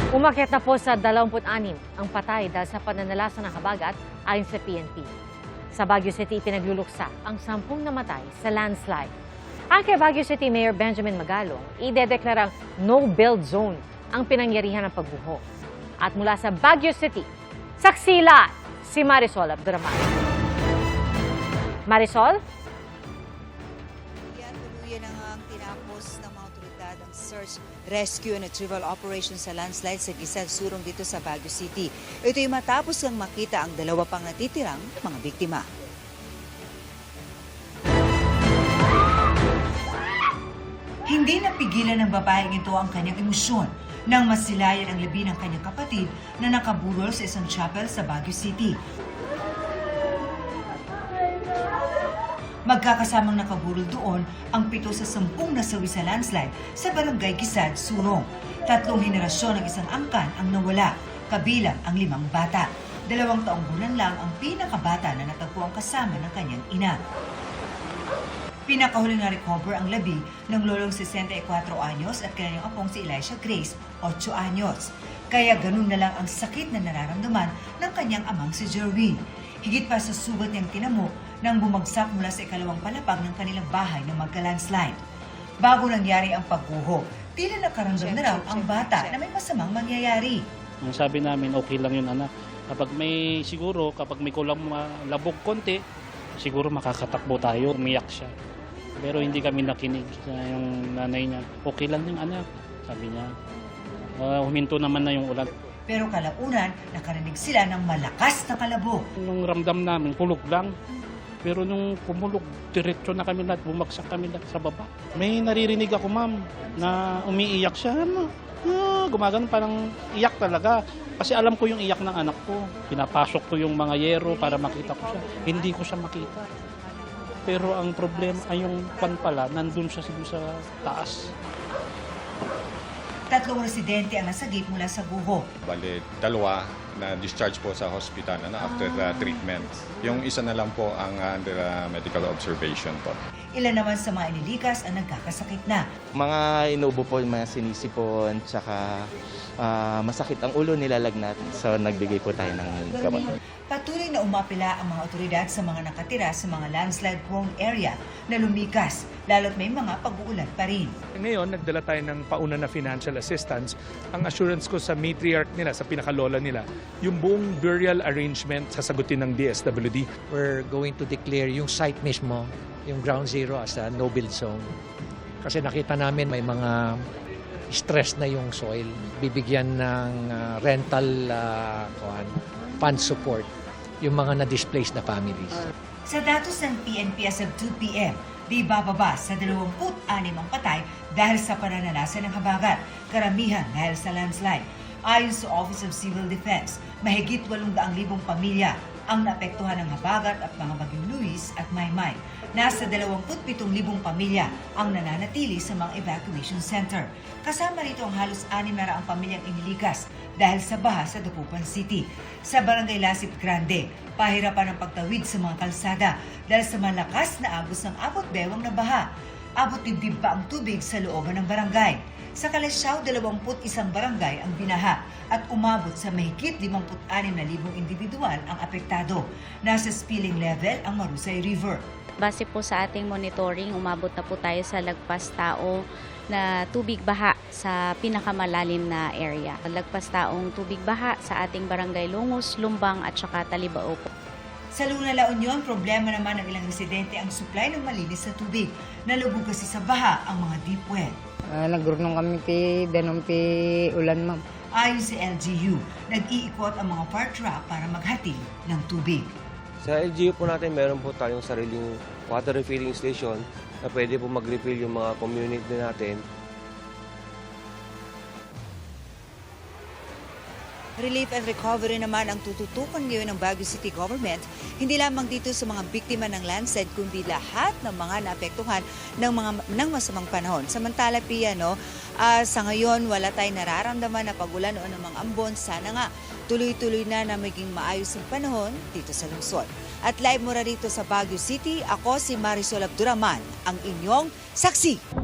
Umakyat na po sa 26 ang patay dahil sa pananalasa ng habagat ayon sa PNP. Sa Baguio City, pinagluluksa ang 10 namatay sa landslide. Ang kay Baguio City Mayor Benjamin Magalong, idedeklarang no-build zone ang pinangyarihan ng pagguho. At mula sa Baguio City, saksila si Marisol Abduraman. Marisol? Tuluyan ang tinapos ng mga otoridad ang search, rescue and retrieval operation sa landslide sa Giselle Surong dito sa Baguio City. Ito'y matapos ang makita ang dalawa pang natitirang mga biktima. Hindi napigilan ng babaeng ito ang kanyang emosyon nang masilayan ang labi ng kanyang kapatid na nakaburol sa isang chapel sa Baguio City. Magkakasamang nakaburol doon ang 7 sa 10 nasawi sa landslide sa barangay Giselle Surong. 3 henerasyon ng isang angkan ang nawala, kabilang ang 5 bata. 2 taong gulang lang ang pinakabata na natagpuan kasama ng kanyang ina. Pinakahuling na-recover ang labi ng lolong 64 anyos at kanyang apong si Elisha Grace, 8 anyos. Kaya ganun na lang ang sakit na nararamdaman ng kanyang amang si Jerwin. Higit pa sa sugat niyang tinamo nang bumagsak mula sa ikalawang palapag ng kanilang bahay na magka-landslide. Bago nangyari ang pagguho, tila nakaramdam na raw ang bata na may masamang mangyayari. Ang sabi namin, okay lang yun anak. Kapag may kulang labog konti, siguro makakatakbo tayo. Umiyak siya. Pero hindi kami nakinig sa yung nanay niya. Okay lang yung anak, sabi niya. Huminto naman na yung ulan. Pero kalaunan, nakarinig sila ng malakas na kalabog. Nung ramdam namin, kulog lang. Pero nung kumulog, diretso na kami lahat, bumagsak kami lahat sa baba. May naririnig ako, ma'am, na umiiyak siya. Gumagano, parang iyak talaga. Kasi alam ko yung iyak ng anak ko. Pinapasok ko yung mga yero para makita ko siya. Hindi ko siya makita. Pero ang problema ay yung pan pala, nandun siya sa taas. 3 residente ang nasagip mula sa guho. Bale, 2 na discharge po sa hospital after the treatment. Yung isa na lang po ang under medical observation po. Ilan naman sa mga inilikas ang nagkakasakit na. Mga inuubo po, mga sinisipon, tsaka masakit ang ulo, nilalagnat. So nagbigay po tayo ng gamot. Patuloy na umapila ang mga otoridad sa mga nakatira sa mga landslide-prone area na lumikas, lalo't may mga pag-uulan pa rin. Ngayon, nagdala tayo ng pauna na financial assistance. Ang assurance ko sa matriarch nila, sa pinakalola nila, yung buong burial arrangement sasagutin ng DSWD. We're going to declare yung site mismo, yung ground zero as a no-build zone. Kasi nakita namin may mga stress na yung soil. Bibigyan ng rental fund support yung mga na-displaced na families. Sa datos ng PNP as of 2 p.m., di bababa sa 26 ang patay dahil sa pananalasa ng habagat, karamihan dahil sa landslide. Ayon sa Office of Civil Defense, mahigit 800,000 pamilya ang naapektuhan ng habagat at mga bagyong Luis at Maymay. Nasa 27,000 pamilya ang nananatili sa mga evacuation center. Kasama rito ang halos 600 pamilyang inilikas dahil sa baha sa Dagupan City. Sa Barangay Lasip Grande, pahirapan ang pagtawid sa mga kalsada dahil sa malakas na agos ng abot-bewang na baha. Abot dibdib pa ang tubig sa looban ng barangay. Sa Calasiao, 21 barangay ang binaha at umabot sa mahigit 56,000 individual ang apektado. Nasa spilling level ang Marusay River. Base po sa ating monitoring, umabot na po tayo sa lagpas tao na tubig baha sa pinakamalalim na area. Lagpas taong tubig baha sa ating barangay Lungos, Lumbang at saka Talibao po. Sa Luna, La Union, problema naman ng ilang residente ang supply ng malinis na tubig. Nalubog kasi sa baha ang mga deep well. Nagurnong kami danom ulan, ma'am. Ayon sa LGU, nag-iikot ang mga fire truck para maghatid ng tubig. Sa LGU po natin, meron po tayong sariling water refilling station na pwede po mag-refill yung mga community natin. Relief and recovery naman ang tututukan ngayon ng Baguio City Government, hindi lamang dito sa mga biktima ng landslide, kundi lahat ng mga naapektuhan ng masamang panahon. Samantala, Pia, sa ngayon wala tayong nararamdaman na pagulan o ng mga ambon. Sana nga tuloy-tuloy na maging maayos ang panahon dito sa lungsod. At live mula rito sa Baguio City, ako si Marisol Abduraman, ang inyong saksi.